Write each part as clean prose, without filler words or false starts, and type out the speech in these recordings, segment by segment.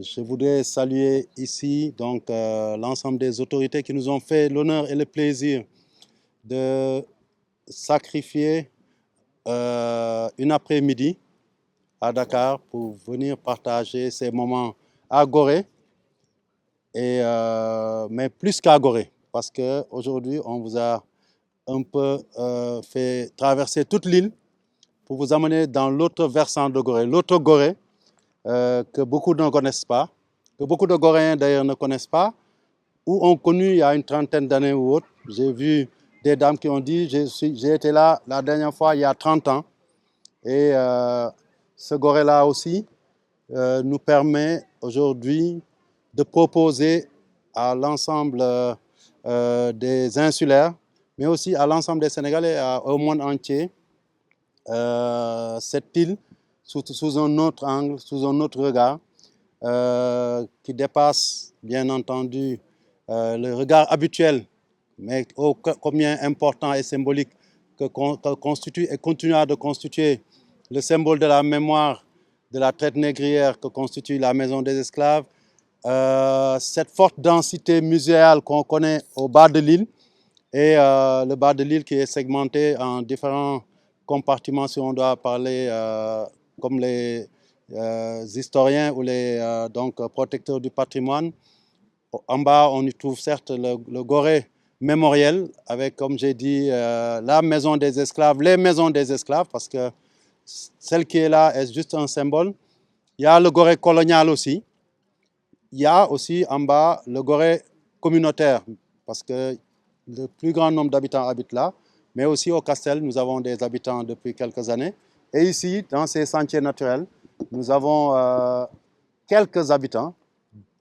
Je voudrais saluer ici l'ensemble des autorités qui nous ont fait l'honneur et le plaisir de sacrifier une après-midi à Dakar pour venir partager ces moments à Gorée, mais plus qu'à Gorée, parce qu'aujourd'hui, on vous a un peu fait traverser toute l'île pour vous amener dans l'autre versant de Gorée, l'autre Gorée que beaucoup ne connaissent pas, que beaucoup de Goréens d'ailleurs ne connaissent pas, ou ont connu il y a une trentaine d'années ou autre. J'ai vu des dames qui ont dit j'ai été là la dernière fois il y a 30 ans. Et ce Gorée-là aussi nous permet aujourd'hui de proposer à l'ensemble des insulaires, mais aussi à l'ensemble des Sénégalais, au monde entier, cette île sous un autre angle, sous un autre regard, qui dépasse bien entendu le regard habituel, mais combien important et symbolique que constitue et continuera de constituer le symbole de la mémoire de la traite négrière que constitue la Maison des Esclaves, cette forte densité muséale qu'on connaît au bas de l'île, et le bas de l'île qui est segmenté en différents compartiments, si on doit parler comme les historiens ou les protecteurs du patrimoine. En bas, on y trouve certes le Gorée mémoriel, avec, comme j'ai dit, la maison des esclaves, les maisons des esclaves, parce que celle qui est là est juste un symbole. Il y a le Gorée colonial aussi. Il y a aussi en bas le Gorée communautaire, parce que le plus grand nombre d'habitants habitent là, mais aussi au Castel, nous avons des habitants depuis quelques années. Et ici, dans ces sentiers naturels, nous avons quelques habitants,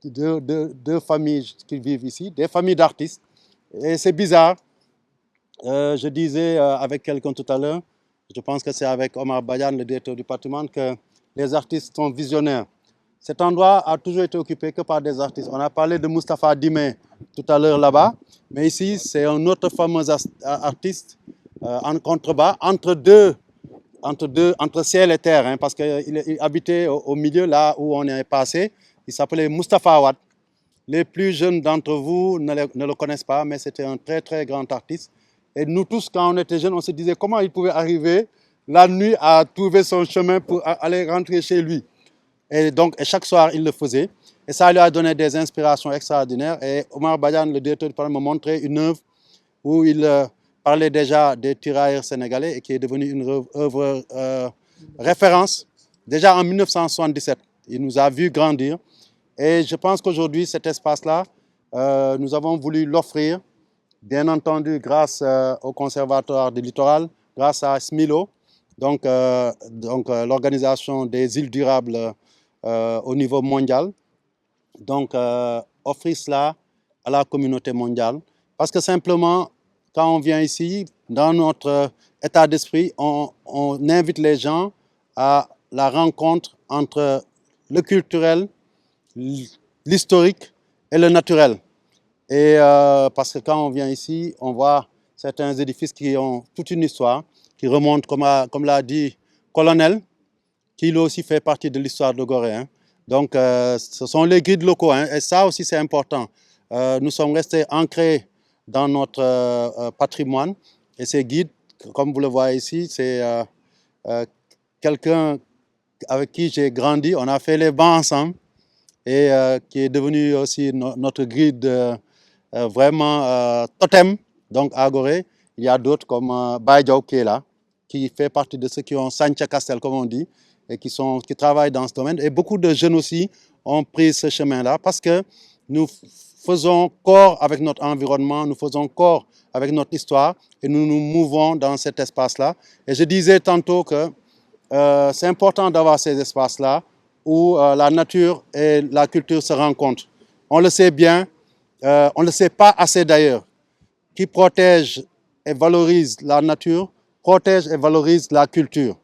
deux familles qui vivent ici, des familles d'artistes. Et c'est bizarre, je disais avec quelqu'un tout à l'heure, je pense que c'est avec Omar Bayan, le directeur du patrimoine, que les artistes sont visionnaires. Cet endroit a toujours été occupé que par des artistes. On a parlé de Moustapha Dimé tout à l'heure là-bas, mais ici, c'est un autre fameux artiste en contrebas, entre ciel et terre, hein, parce qu'il habitait au milieu, là où on est passé. Il s'appelait Moustapha Wade. Les plus jeunes d'entre vous ne le connaissent pas, mais c'était un très, très grand artiste. Et nous tous, quand on était jeunes, on se disait comment il pouvait arriver la nuit à trouver son chemin pour aller rentrer chez lui. Et donc, chaque soir, il le faisait. Et ça lui a donné des inspirations extraordinaires. Et Omar Badian, le directeur du parlement, m'a montré une œuvre où il parlait déjà des tirailleurs sénégalais et qui est devenue une œuvre référence. Déjà en 1977, il nous a vu grandir. Et je pense qu'aujourd'hui, cet espace-là, nous avons voulu l'offrir, bien entendu, grâce au Conservatoire du littoral, grâce à SMILO, l'organisation des îles durables au niveau mondial. Donc, offrir cela à la communauté mondiale. Parce que simplement, quand on vient ici, dans notre état d'esprit, on invite les gens à la rencontre entre le culturel, l'historique et le naturel. Et parce que quand on vient ici, on voit certains édifices qui ont toute une histoire, qui remontent, comme l'a dit Colonel, qui lui aussi fait partie de l'histoire de Gorée. Hein. Donc, ce sont les guides locaux, hein, et ça aussi c'est important. Nous sommes restés ancrés dans notre patrimoine, et ces guides, comme vous le voyez ici, c'est quelqu'un avec qui j'ai grandi. On a fait les bancs ensemble, et qui est devenu aussi notre guide vraiment totem, donc à Gorée. Il y a d'autres comme Baïdjaou qui est là, qui fait partie de ceux qui ont Sancha Castel, comme on dit, et qui travaillent dans ce domaine. Et beaucoup de jeunes aussi ont pris ce chemin-là parce que nous faisons corps avec notre environnement, nous faisons corps avec notre histoire et nous nous mouvons dans cet espace-là. Et je disais tantôt que c'est important d'avoir ces espaces-là où la nature et la culture se rencontrent. On le sait bien, on ne le sait pas assez d'ailleurs. Qui protège et valorise la nature, protège et valorise la culture.